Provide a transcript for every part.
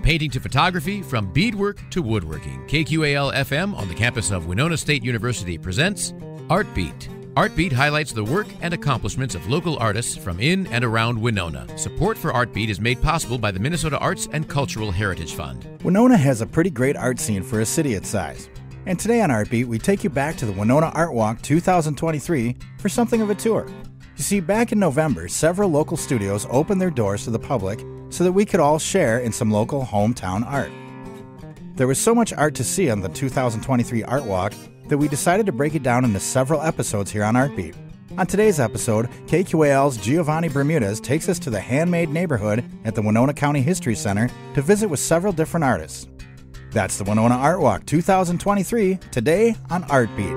painting to photography, from beadwork to woodworking, KQAL FM on the campus of Winona State University presents Art Beat. Art Beat highlights the work and accomplishments of local artists from in and around Winona. Support for Art Beat is made possible by the Minnesota Arts and Cultural Heritage Fund. Winona has a pretty great art scene for a city its size. And today on Art Beat, we take you back to the Winona Art Walk 2023 for something of a tour. You see, back in November, several local studios opened their doors to the public so that we could all share in some local hometown art. There was so much art to see on the 2023 Art Walk that we decided to break it down into several episodes here on Art Beat. On today's episode, KQAL's Jiovani Bermudez takes us to the Handmade Neighborhood at the Winona County History Center to visit with several different artists. That's the Winona Art Walk 2023, today on Art Beat.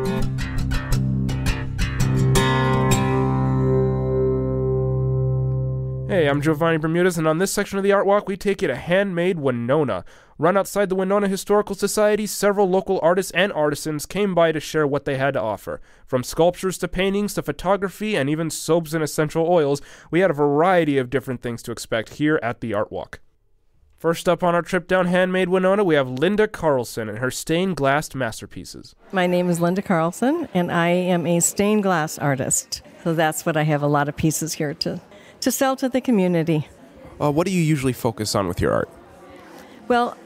Hey, I'm Jiovani Bermudez, and on this section of the Art Walk, we take you to Handmade Winona. Run outside the Winona Historical Society, several local artists and artisans came by to share what they had to offer. From sculptures to paintings to photography and even soaps and essential oils, we had a variety of different things to expect here at the Art Walk. First up on our trip down Handmade Winona, we have Linda Carlson and her stained glass masterpieces. My name is Linda Carlson, and I am a stained glass artist. So that's what I have a lot of pieces here to sell to the community. What do you usually focus on with your art? Well,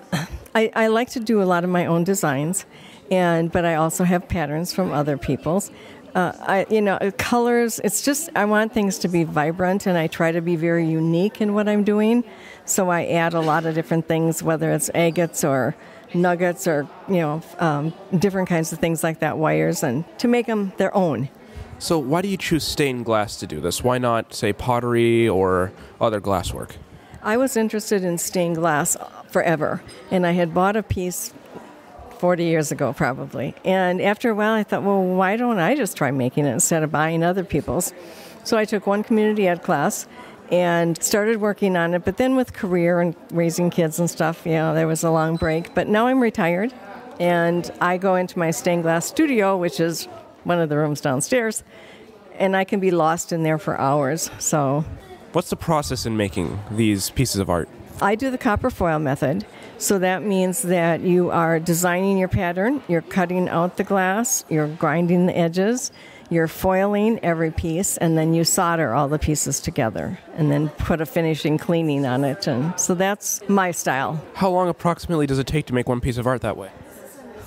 I like to do a lot of my own designs, but I also have patterns from other people's. Colors, it's just, I want things to be vibrant, and I try to be very unique in what I'm doing. So I add a lot of different things, whether it's agates or nuggets or, different kinds of things like that, wires, and to make them their own. So why do you choose stained glass to do this? Why not, say, pottery or other glasswork? I was interested in stained glass forever, and I had bought a piece 40 years ago probably. And after a while I thought, well, why don't I just try making it instead of buying other people's? So I took one community ed class and started working on it. But then with career and raising kids and stuff, there was a long break. But now I'm retired, and I go into my stained glass studio, which is one of the rooms downstairs, and I can be lost in there for hours. So, what's the process in making these pieces of art? I do the copper foil method. So that means that you are designing your pattern, you're cutting out the glass, you're grinding the edges, you're foiling every piece, and then you solder all the pieces together and then put a finishing cleaning on it. And so that's my style. How long approximately does it take to make one piece of art that way?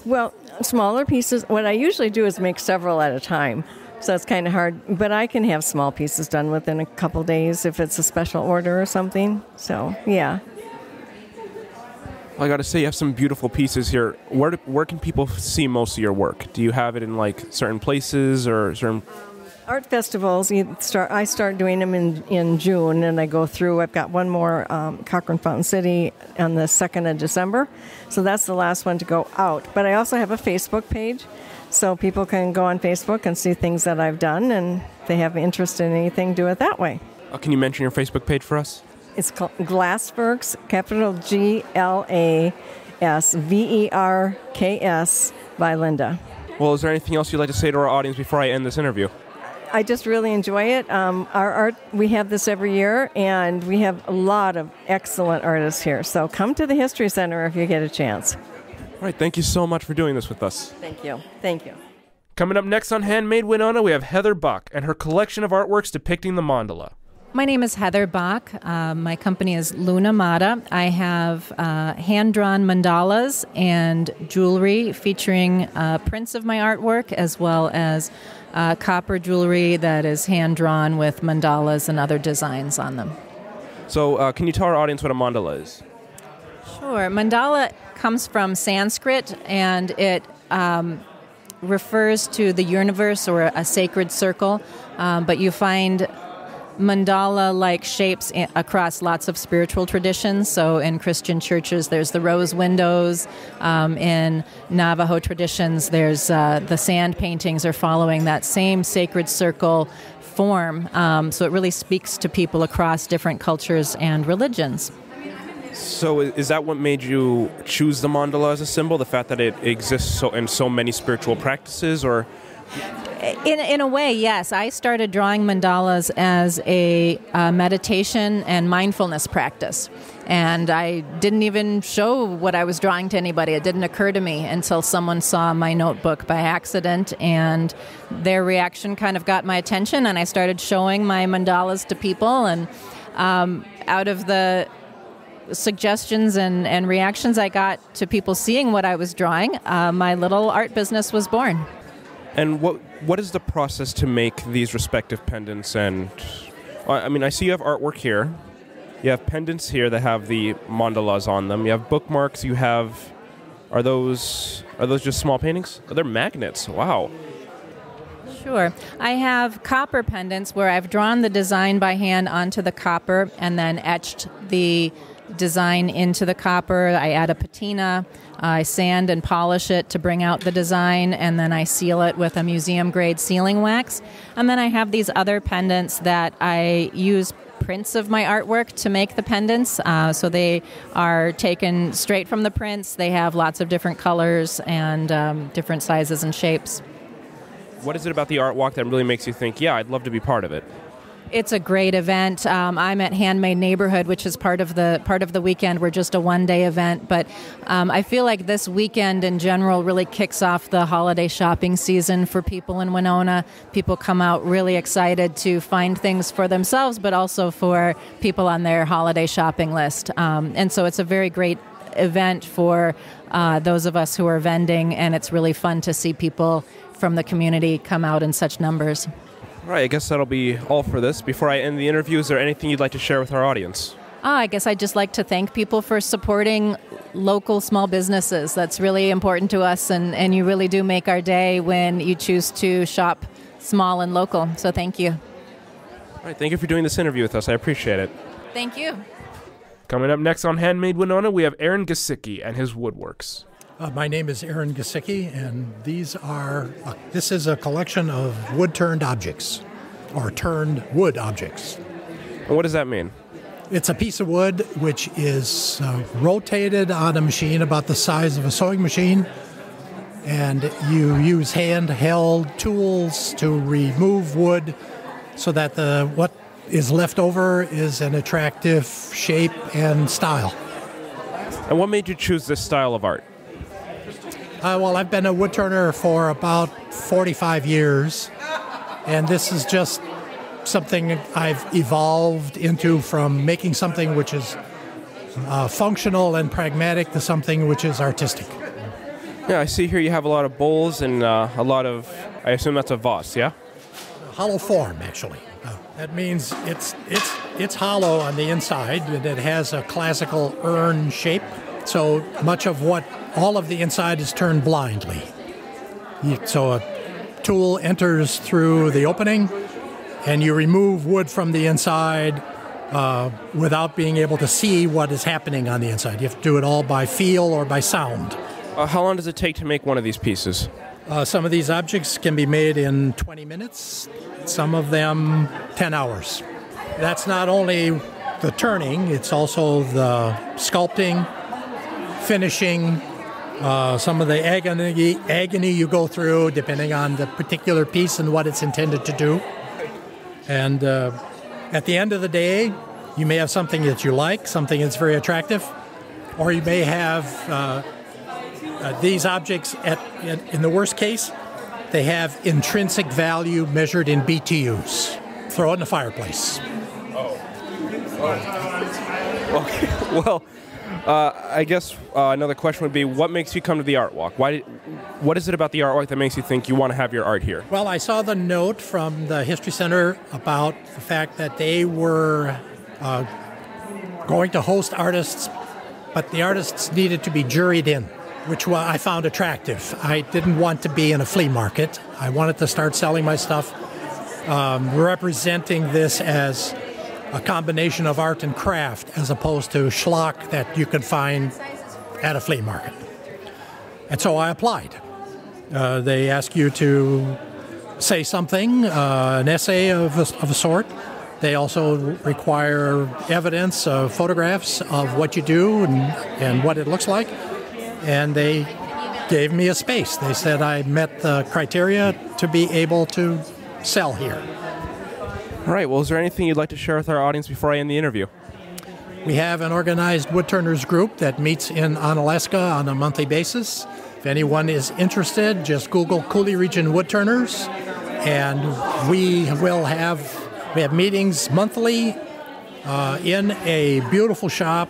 Well, smaller pieces, what I usually do is make several at a time. So it's kind of hard, but I can have small pieces done within a couple days if it's a special order or something. So, yeah. Well, I got to say, you have some beautiful pieces here. Where can people see most of your work? Do you have it in certain places or certain art festivals? I start doing them in June, and I go through. I've got one more, Cochrane Fountain City, on the 2nd of December. So that's the last one to go out. But I also have a Facebook page, so people can go on Facebook and see things that I've done, and if they have interest in anything, do it that way. Can you mention your Facebook page for us? It's called Glassworks, capital GLASVERKS by Linda. Well, is there anything else you'd like to say to our audience before I end this interview? I just really enjoy it. Our art, we have this every year, and we have a lot of excellent artists here. So come to the History Center if you get a chance. All right, thank you so much for doing this with us. Thank you. Thank you. Coming up next on Handmade Winona, we have Heather Bach and her collection of artworks depicting the mandala. My name is Heather Bach. My company is Luna Mata. I have hand-drawn mandalas and jewelry featuring prints of my artwork, as well as copper jewelry that is hand-drawn with mandalas and other designs on them. So can you tell our audience what a mandala is? Sure. Mandala comes from Sanskrit, and it refers to the universe or a sacred circle, but you find mandala-like shapes across lots of spiritual traditions. So in Christian churches, there's the rose windows. In Navajo traditions, there's the sand paintings are following that same sacred circle form. So it really speaks to people across different cultures and religions. So is that what made you choose the mandala as a symbol, the fact that it exists in so many spiritual practices, or In a way, yes. I started drawing mandalas as a meditation and mindfulness practice. And I didn't even show what I was drawing to anybody. It didn't occur to me until someone saw my notebook by accident, and their reaction kind of got my attention, and I started showing my mandalas to people. And out of the suggestions and reactions I got to people seeing what I was drawing, my little art business was born. And what is the process to make these respective pendants? And I see you have artwork here. You have pendants here that have the mandalas on them. You have bookmarks. You have are those just small paintings? Oh, they're magnets. Wow. Sure. I have copper pendants where I've drawn the design by hand onto the copper and then etched the design into the copper. I add a patina. I sand and polish it to bring out the design, and then I seal it with a museum-grade sealing wax. And then I have these other pendants that I use prints of my artwork to make the pendants. So they are taken straight from the prints. They have lots of different colors and different sizes and shapes. What is it about the art walk that really makes you think, yeah, I'd love to be part of it? It's a great event. I'm at Handmade Neighborhood, which is part of the weekend. We're just a one-day event, but I feel like this weekend in general really kicks off the holiday shopping season for people in Winona. People come out really excited to find things for themselves, but also for people on their holiday shopping list. And so it's a very great event for those of us who are vending, and it's really fun to see people from the community come out in such numbers. All right, I guess that'll be all for this. Before I end the interview, is there anything you'd like to share with our audience? I guess I'd just like to thank people for supporting local small businesses. That's really important to us, and you really do make our day when you choose to shop small and local. So thank you. All right, thank you for doing this interview with us. I appreciate it. Thank you. Coming up next on Handmade Winona, we have Aaron Gasicki and his woodworks. My name is Aaron Gasicki, and this is a collection of wood-turned objects, or turned wood objects. And what does that mean? It's a piece of wood which is rotated on a machine about the size of a sewing machine, and you use handheld tools to remove wood so that what is left over is an attractive shape and style. And what made you choose this style of art? Well, I've been a wood turner for about 45 years, and this is just something I've evolved into, from making something which is functional and pragmatic to something which is artistic. Yeah, I see here you have a lot of bowls and a lot of, I assume that's a vase, yeah? Hollow form, actually. That means it's hollow on the inside, and it has a classical urn shape. So much of all of the inside is turned blindly. So a tool enters through the opening, and you remove wood from the inside without being able to see what is happening on the inside. You have to do it all by feel or by sound. How long does it take to make one of these pieces? Some of these objects can be made in 20 minutes, some of them 10 hours. That's not only the turning, it's also the sculpting, finishing, some of the agony you go through depending on the particular piece and what it's intended to do. And at the end of the day, you may have something that you like, something that's very attractive, or you may have these objects, in the worst case, they have intrinsic value measured in BTUs. Throw it in the fireplace. Okay, well, I guess another question would be, what makes you come to the art walk? What is it about the art walk that makes you think you want to have your art here? Well, I saw the note from the History Center about the fact that they were going to host artists, but the artists needed to be juried in, which I found attractive. I didn't want to be in a flea market. I wanted to start selling my stuff, representing this as a combination of art and craft as opposed to schlock that you could find at a flea market. And so I applied. They ask you to say something, an essay of a sort. They also require evidence of photographs of what you do and what it looks like. And they gave me a space. They said I met the criteria to be able to sell here. All right, well, is there anything you'd like to share with our audience before I end the interview? We have an organized woodturners group that meets in Onalaska on a monthly basis. If anyone is interested, just Google Coulee Region Woodturners, and we have meetings monthly in a beautiful shop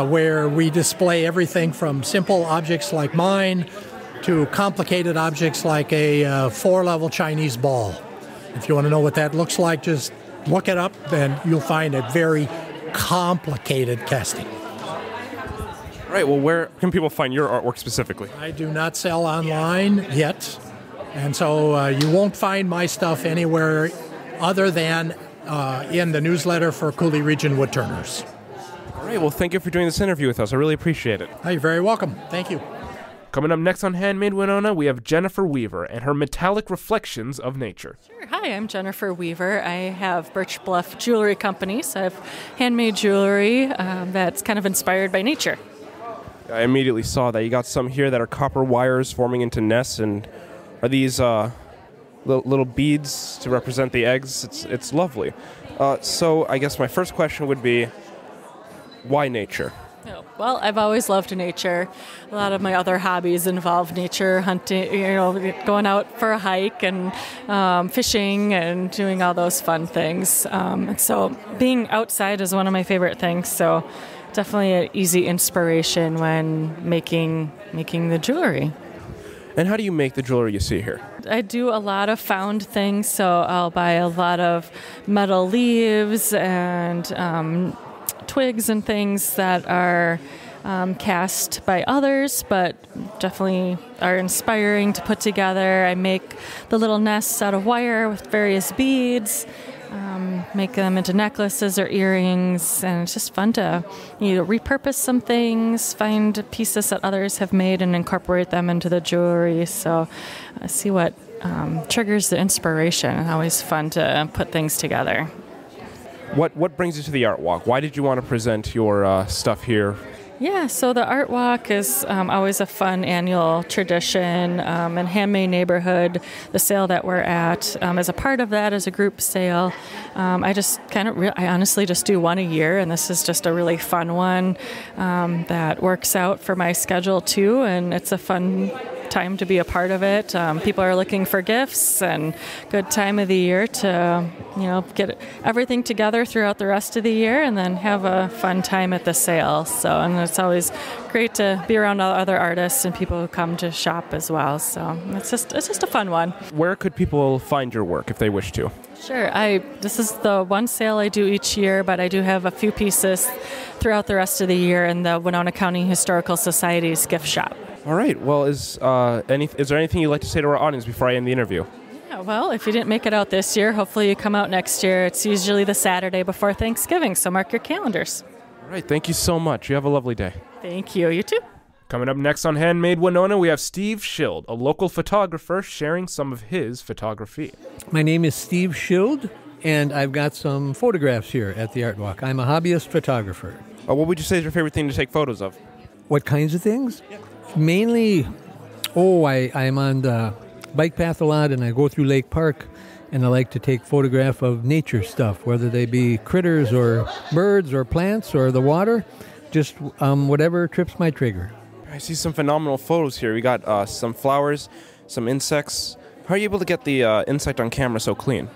where we display everything from simple objects like mine to complicated objects like a 4-level Chinese ball. If you want to know what that looks like, just look it up and you'll find a very complicated casting. Right, well, where can people find your artwork specifically? I do not sell online yet, and so you won't find my stuff anywhere other than in the newsletter for Coulee Region Woodturners. All right, well, thank you for doing this interview with us. I really appreciate it. You're very welcome. Thank you. Coming up next on Handmade Winona, we have Jennifer Weaver and her metallic reflections of nature. Sure. Hi, I'm Jennifer Weaver. I have Birch Bluff Jewelry Company, so I have handmade jewelry that's kind of inspired by nature. I immediately saw that. You got some here that are copper wires forming into nests, and are these little beads to represent the eggs? It's lovely. So I guess my first question would be, why nature? Oh, well, I've always loved nature. A lot of my other hobbies involve nature, hunting, going out for a hike and fishing and doing all those fun things. And so being outside is one of my favorite things. So definitely an easy inspiration when making the jewelry. And how do you make the jewelry you see here? I do a lot of found things, so I'll buy a lot of metal leaves and twigs and things that are cast by others, but definitely are inspiring to put together. I make the little nests out of wire with various beads, make them into necklaces or earrings, and it's just fun to repurpose some things, find pieces that others have made and incorporate them into the jewelry. So see what triggers the inspiration. It's always fun to put things together. What brings you to the Art Walk? Why did you want to present your stuff here? Yeah, so the Art Walk is always a fun annual tradition, and Handmade Neighborhood, the sale that we're at, is a part of that as a group sale. I honestly just do one a year, and this is just a really fun one that works out for my schedule too, and it's a fun time to be a part of it. People are looking for gifts, and good time of the year to get everything together throughout the rest of the year and then have a fun time at the sale. So, and it's always great to be around other artists and people who come to shop as well. So it's just a fun one. Where could people find your work if they wish to? Sure. This is the one sale I do each year, but I do have a few pieces throughout the rest of the year in the Winona County Historical Society's gift shop. All right. Well, is there anything you'd like to say to our audience before I end the interview? Yeah, well, if you didn't make it out this year, hopefully you come out next year. It's usually the Saturday before Thanksgiving, so mark your calendars. All right. Thank you so much. You have a lovely day. Thank you. You too. Coming up next on Handmade Winona, we have Steve Schild, a local photographer, sharing some of his photography. My name is Steve Schild, and I've got some photographs here at the Art Walk. I'm a hobbyist photographer. What would you say is your favorite thing to take photos of? What kinds of things? Yeah. Mainly, I'm on the bike path a lot, and I go through Lake Park, and I like to take photograph of nature stuff, whether they be critters or birds or plants or the water, just whatever trips my trigger. I see some phenomenal photos here. We got some flowers, some insects. How are you able to get the insect on camera so clean?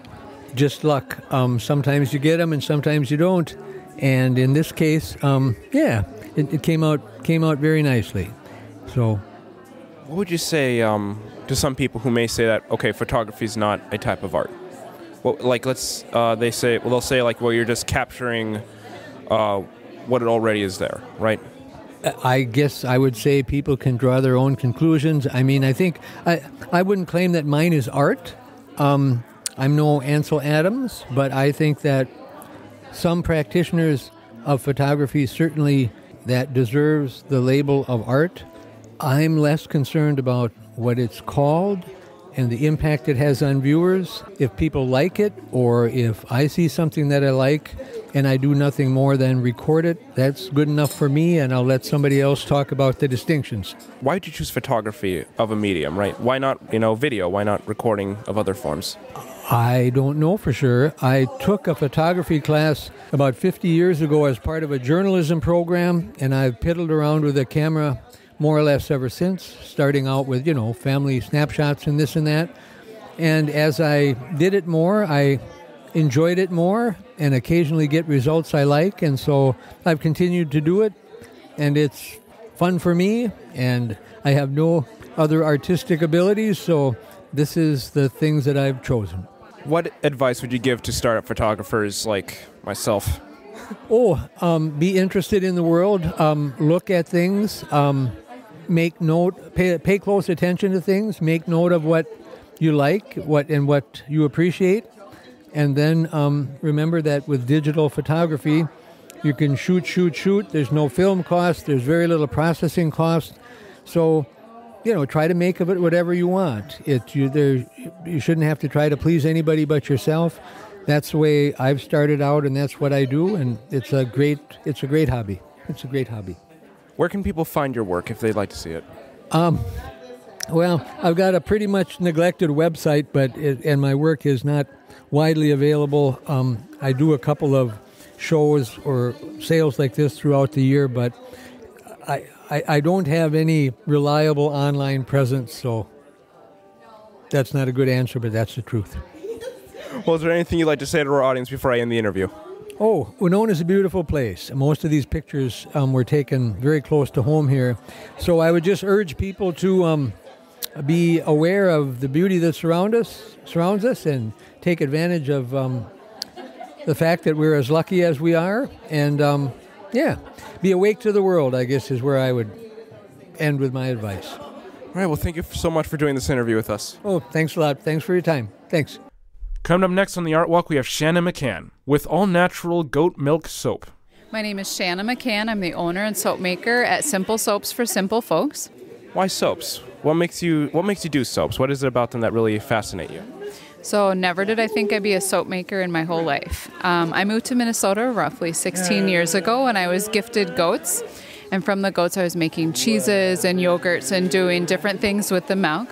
Just luck. Sometimes you get them and sometimes you don't. And in this case, it came out very nicely. So, what would you say to some people who may say that, okay, photography is not a type of art? Well, like they'll say you're just capturing what it already is there, right? I guess I would say people can draw their own conclusions. I mean, I think I wouldn't claim that mine is art. I'm no Ansel Adams, but I think that some practitioners of photography certainly that deserves the label of art. I'm less concerned about what it's called and the impact it has on viewers. If people like it, or if I see something that I like and I do nothing more than record it, that's good enough for me, and I'll let somebody else talk about the distinctions. Why did you choose photography of a medium, right? Why not, video? Why not recording of other forms? I don't know for sure. I took a photography class about 50 years ago as part of a journalism program, and I've piddled around with a camera more or less ever since, starting out with, family snapshots and this and that. And as I did it more, I enjoyed it more and occasionally get results I like. And so I've continued to do it, and it's fun for me, and I have no other artistic abilities, so this is the things that I've chosen. What advice would you give to startup photographers like myself? Be interested in the world, look at things, make note, pay close attention to things, make note of what you like, what you appreciate, and then remember that with digital photography, you can shoot. There's no film cost, there's very little processing cost, so try to make of it whatever you want. You shouldn't have to try to please anybody but yourself. That's the way I've started out, and that's what I do, and it's a great hobby. It's a great hobby. Where can people find your work if they'd like to see it? Well, I've got a pretty much neglected website, and my work is not widely available. I do a couple of shows or sales like this throughout the year, but I don't have any reliable online presence, so that's not a good answer, but that's the truth. Well, is there anything you'd like to say to our audience before I end the interview? Winona is a beautiful place. Most of these pictures were taken very close to home here. So I would just urge people to be aware of the beauty that surrounds us, and take advantage of the fact that we're as lucky as we are. And, be awake to the world, I guess, is where I would end with my advice. All right, well, thank you so much for doing this interview with us. Thanks a lot. Thanks for your time. Thanks. Coming up next on the Art Walk, we have Shannon McCann with all-natural goat milk soap. My name is Shannon McCann. I'm the owner and soap maker at Simple Soaps for Simple Folks. Why soaps? What makes you do soaps? What is it about them that really fascinate you? So never did I think I'd be a soap maker in my whole life. I moved to Minnesota roughly 16 years ago, and I was gifted goats. And from the goats, I was making cheeses and yogurts and doing different things with the milk.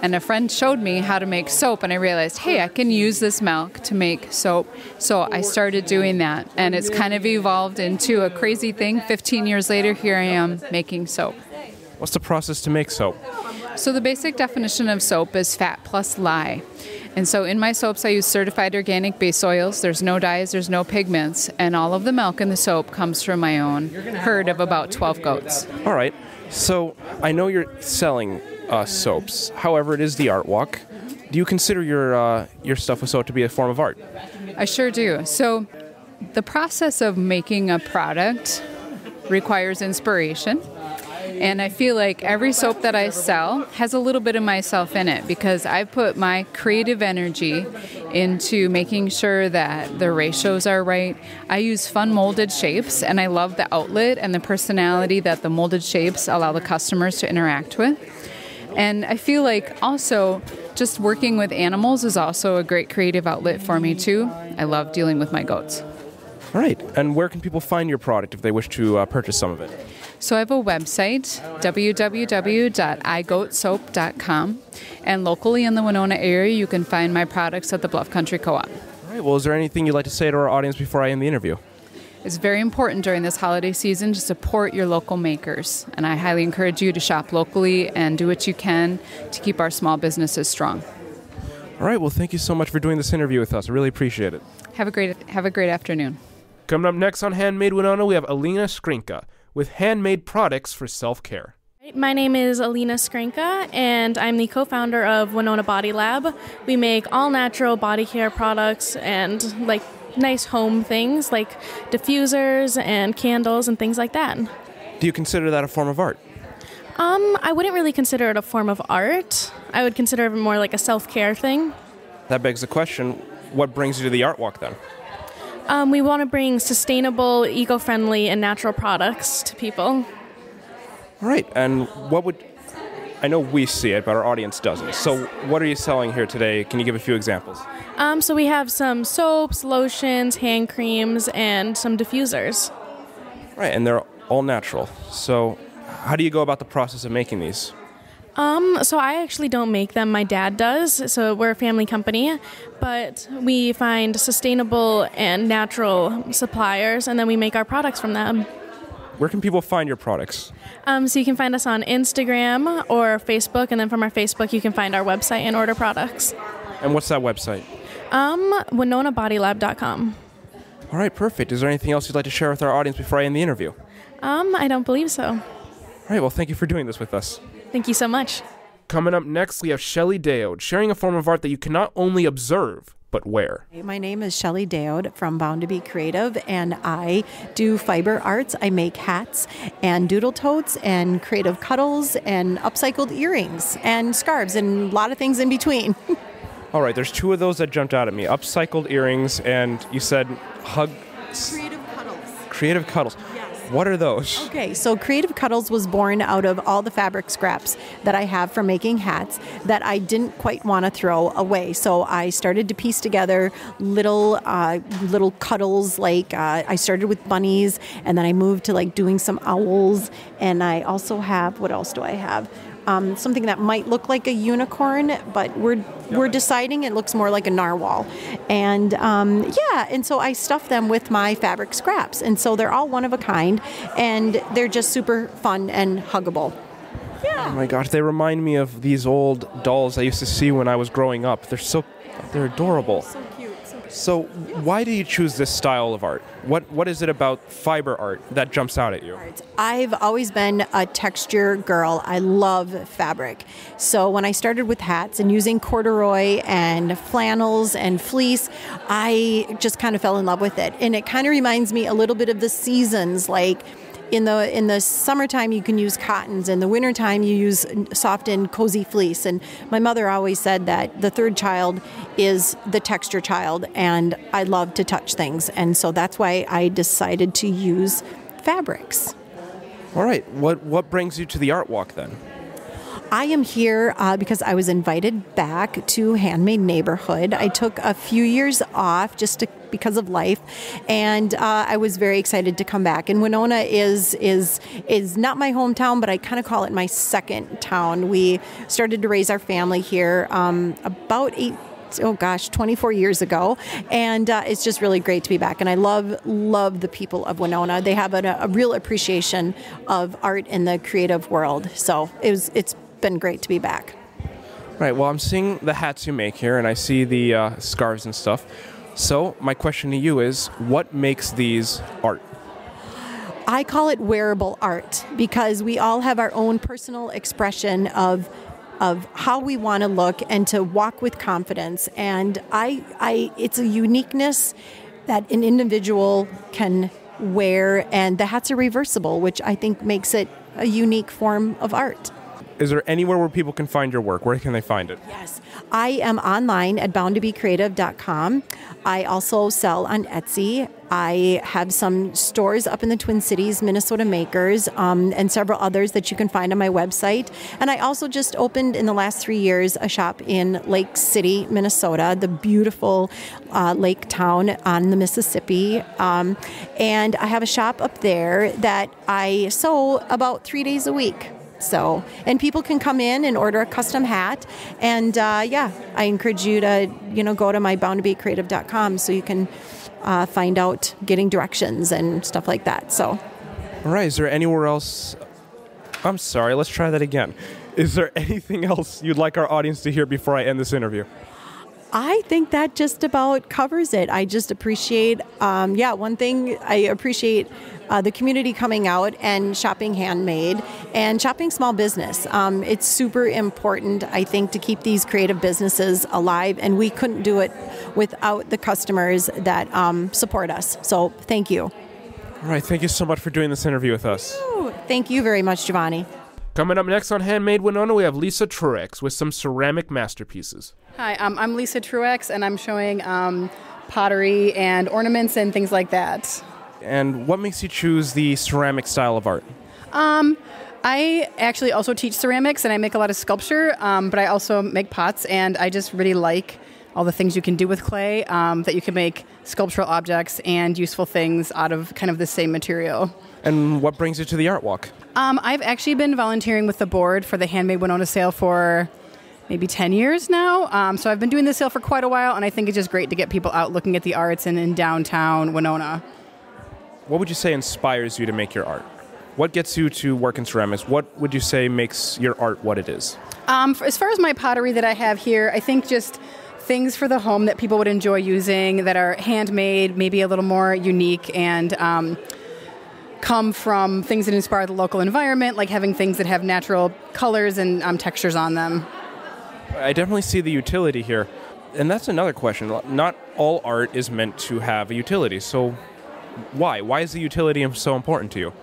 And a friend showed me how to make soap, and I realized, hey, I can use this milk to make soap. So I started doing that, and it's kind of evolved into a crazy thing. 15 years later, here I am making soap. What's the process to make soap? So the basic definition of soap is fat plus lye. And so in my soaps, I use certified organic base oils. There's no dyes, there's no pigments, and all of the milk in the soap comes from my own herd of about 12 goats. All right. So I know you're selling soaps. However, it is the Art Walk. Do you consider your stuff with soap to be a form of art? I sure do. So the process of making a product requires inspiration. And I feel like every soap that I sell has a little bit of myself in it, because I put my creative energy into making sure that the ratios are right. I use fun molded shapes, and I love the outlet and the personality that the molded shapes allow the customers to interact with. And I feel like also just working with animals is also a great creative outlet for me too. I love dealing with my goats. All right. And where can people find your product if they wish to purchase some of it? So I have a website, www.igoatsoap.com. And locally in the Winona area, you can find my products at the Bluff Country Co-op. All right. Well, is there anything you'd like to say to our audience before I end the interview? It's very important during this holiday season to support your local makers. And I highly encourage you to shop locally and do what you can to keep our small businesses strong. All right. Well, thank you so much for doing this interview with us. I really appreciate it. Have a great afternoon. Coming up next on Handmade Winona, we have Alina Skrinka with handmade products for self-care. My name is Alina Skrinka, and I'm the co-founder of Winona Body Lab. We make all-natural body care products and nice home things like diffusers and candles and things like that. Do you consider that a form of art? I wouldn't really consider it a form of art. I would consider it more like a self-care thing. That begs the question, what brings you to the Art Walk then? We want to bring sustainable, eco-friendly, and natural products to people. All right, and what would I know we see it, but our audience doesn't. So what are you selling here today? Can you give a few examples? So we have some soaps, lotions, hand creams, and some diffusers. Right, and they're all natural. So how do you go about the process of making these? So I actually don't make them. My dad does. So we're a family company, but we find sustainable and natural suppliers, and then we make our products from them. Where can people find your products? So you can find us on Instagram or Facebook, and then from our Facebook you can find our website and order products. And what's that website? WinonaBodyLab.com. All right, perfect. Is there anything else you'd like to share with our audience before I end the interview? I don't believe so. All right, well, thank you for doing this with us. Thank you so much. Coming up next, we have Shelley Daode, sharing a form of art that you can not only observe, but wear. My name is Shelley Daode from Bound to Be Creative, and I do fiber arts. I make hats and doodle totes and creative cuddles and upcycled earrings and scarves and a lot of things in between. All right, there's two of those that jumped out at me. Upcycled earrings, and you said Creative cuddles. Creative cuddles. Yes. What are those? Okay, so Creative Cuddles was born out of all the fabric scraps that I have from making hats that I didn't quite want to throw away. So I started to piece together little cuddles. Like I started with bunnies, and then I moved to like doing some owls. And I also have, what else do I have? Something that might look like a unicorn, but we're deciding it looks more like a narwhal. And and so I stuff them with my fabric scraps. And so they're all one of a kind, and they're just super fun and huggable. Yeah. Oh my gosh, they remind me of these old dolls I used to see when I was growing up. They're adorable. So cute. So why do you choose this style of art? What is it about fiber art that jumps out at you? I've always been a texture girl. I love fabric. So when I started with hats and using corduroy and flannels and fleece, I just kind of fell in love with it. And it kind of reminds me a little bit of the seasons, like in the summertime, you can use cottons. In the wintertime, you use soft and cozy fleece. And my mother always said that the third child is the texture child, and I love to touch things. And so that's why I decided to use fabrics. All right. What brings you to the Art Walk then? I am here because I was invited back to Handmade Neighborhood. I took a few years off because of life, and I was very excited to come back. And Winona is not my hometown, but I kind of call it my second town. We started to raise our family here about 24 years ago, and it's just really great to be back. And I love the people of Winona. They have a real appreciation of art in the creative world. So it's been great to be back. Right. Well, I'm seeing the hats you make here, and I see the scarves and stuff. So my question to you is, what makes these art? I call it wearable art because we all have our own personal expression of how we want to look and to walk with confidence. And it's a uniqueness that an individual can wear, and the hats are reversible, which I think makes it a unique form of art. Is there anywhere where people can find your work? Where can they find it? Yes. I am online at boundtobecreative.com. I also sell on Etsy. I have some stores up in the Twin Cities, Minnesota Makers, and several others that you can find on my website. And I also just opened in the last 3 years a shop in Lake City, Minnesota, the beautiful lake town on the Mississippi. And I have a shop up there that I sew about 3 days a week. So, and people can come in and order a custom hat. And I encourage you to, go to my boundtobecreative.com so you can find out getting directions and stuff like that. So, all right. Is there anywhere else? I'm sorry. Let's try that again. Is there anything else you'd like our audience to hear before I end this interview? I think that just about covers it. I just appreciate, one thing I appreciate the community coming out and shopping handmade and shopping small business. It's super important, I think, to keep these creative businesses alive, and we couldn't do it without the customers that support us. So thank you. All right. Thank you so much for doing this interview with us. Ooh, thank you very much, Jiovani. Coming up next on Handmade Winona, we have Lisa Truex with some ceramic masterpieces. Hi, I'm Lisa Truex, and I'm showing pottery and ornaments and things like that. And what makes you choose the ceramic style of art? I actually also teach ceramics, and I make a lot of sculpture, but I also make pots, and I just really like all the things you can do with clay, that you can make sculptural objects and useful things out of kind of the same material. And what brings you to the Art Walk? I've actually been volunteering with the board for the Handmade Winona sale for maybe 10 years now. So I've been doing this sale for quite a while, and I think it's just great to get people out looking at the arts and in downtown Winona. What would you say inspires you to make your art? What gets you to work in ceramics? What would you say makes your art what it is? As far as my pottery that I have here, I think just things for the home that people would enjoy using that are handmade, maybe a little more unique, and come from things that inspire the local environment, like having things that have natural colors and textures on them. I definitely see the utility here. And that's another question. Not all art is meant to have a utility. So why? Why is the utility so important to you?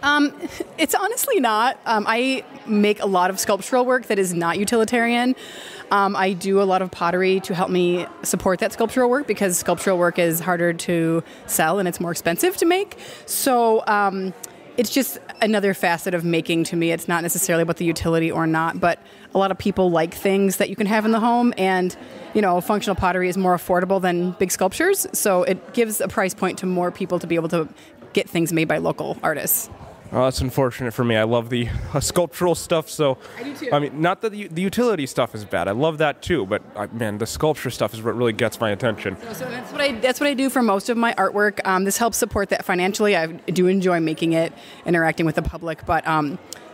It's honestly not. I make a lot of sculptural work that is not utilitarian. I do a lot of pottery to help me support that sculptural work because sculptural work is harder to sell and it's more expensive to make. So it's just another facet of making to me. It's not necessarily about the utility or not, but a lot of people like things that you can have in the home, and functional pottery is more affordable than big sculptures, so it gives a price point to more people to be able to get things made by local artists. Oh, that's unfortunate for me. I love the sculptural stuff, so I do too. I mean, not that the utility stuff is bad. I love that too, but man, the sculpture stuff is what really gets my attention. So that's what I do for most of my artwork. This helps support that financially. I do enjoy making it, interacting with the public, but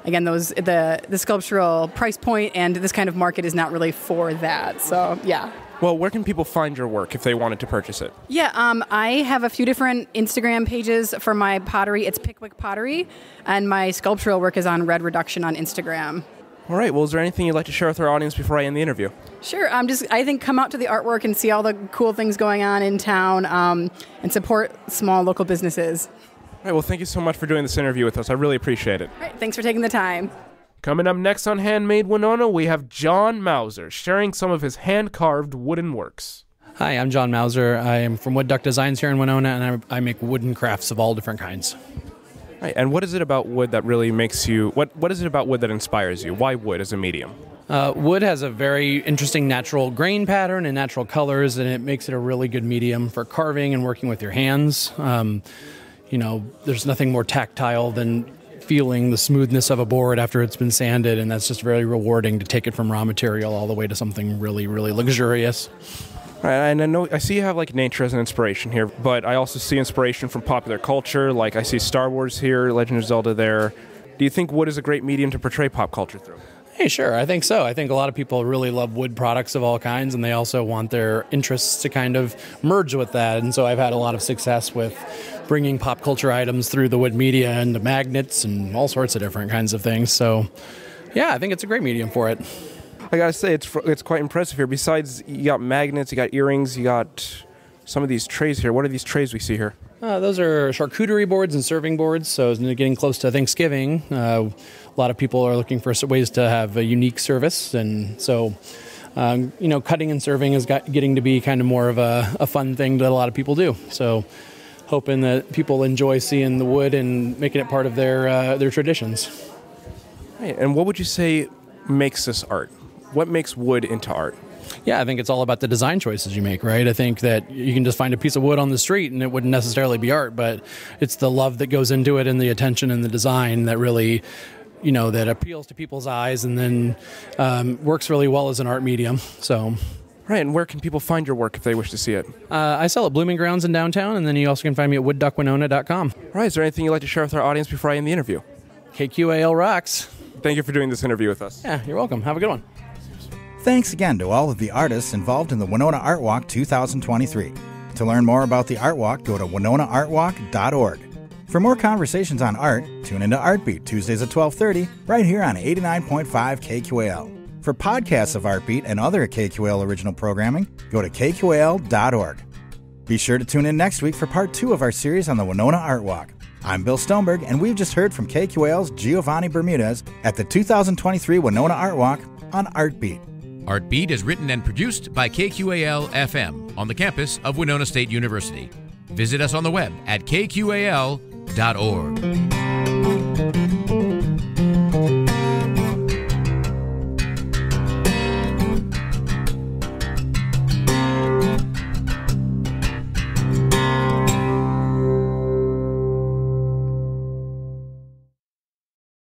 again, the sculptural price point and this kind of market is not really for that. So yeah. Well, where can people find your work if they wanted to purchase it? Yeah, I have a few different Instagram pages for my pottery. It's Pickwick Pottery, and my sculptural work is on Red Reduction on Instagram. All right. Well, is there anything you'd like to share with our audience before I end the interview? Sure. I think come out to the artwork and see all the cool things going on in town, and support small local businesses. All right. Well, thank you so much for doing this interview with us. I really appreciate it. All right. Thanks for taking the time. Coming up next on Handmade Winona, we have John Mauser sharing some of his hand-carved wooden works. Hi, I'm John Mauser. I am from Wood Duck Designs here in Winona, and I make wooden crafts of all different kinds. Right, and what is it about wood that really makes you... What is it about wood that inspires you? Why wood as a medium? Wood has a very interesting natural grain pattern and natural colors, and it makes it a really good medium for carving and working with your hands. There's nothing more tactile than feeling the smoothness of a board after it's been sanded, and that's just very rewarding to take it from raw material all the way to something really, really luxurious. Right, and I see you have nature as an inspiration here, but I also see inspiration from popular culture. Like I see Star Wars here, Legend of Zelda there. Do you think wood is a great medium to portray pop culture through? Hey, sure, I think so. I think a lot of people really love wood products of all kinds, and they also want their interests to kind of merge with that. And so I've had a lot of success with bringing pop culture items through the wood media and the magnets and all sorts of different kinds of things. So, yeah, I think it's a great medium for it. I gotta say, it's quite impressive here. Besides, you got magnets, you got earrings, you got some of these trays here. What are these trays we see here? Those are charcuterie boards and serving boards. So getting close to Thanksgiving, a lot of people are looking for ways to have a unique service. And so, cutting and serving is getting to be kind of more of a fun thing that a lot of people do. So hoping that people enjoy seeing the wood and making it part of their traditions. Right. And what would you say makes this art? What makes wood into art? Yeah, I think it's all about the design choices you make, right? I think that you can just find a piece of wood on the street and it wouldn't necessarily be art, but it's the love that goes into it and the attention and the design that really, that appeals to people's eyes and then works really well as an art medium. So, right, and where can people find your work if they wish to see it? I sell at Blooming Grounds in downtown, and then you also can find me at woodduckwinona.com. Right, is there anything you'd like to share with our audience before I end the interview? KQAL rocks. Thank you for doing this interview with us. Yeah, you're welcome. Have a good one. Thanks again to all of the artists involved in the Winona Art Walk 2023. To learn more about the Art Walk, go to winonaartwalk.org. For more conversations on art, tune into Artbeat Tuesdays at 12:30 right here on 89.5 KQAL. For podcasts of Artbeat and other KQAL original programming, go to kqal.org. Be sure to tune in next week for part 2 of our series on the Winona Art Walk. I'm Bill Stoneberg, and we've just heard from KQAL's Jiovani Bermudez at the 2023 Winona Art Walk on Artbeat. Artbeat is written and produced by KQAL-FM on the campus of Winona State University. Visit us on the web at kqal.org.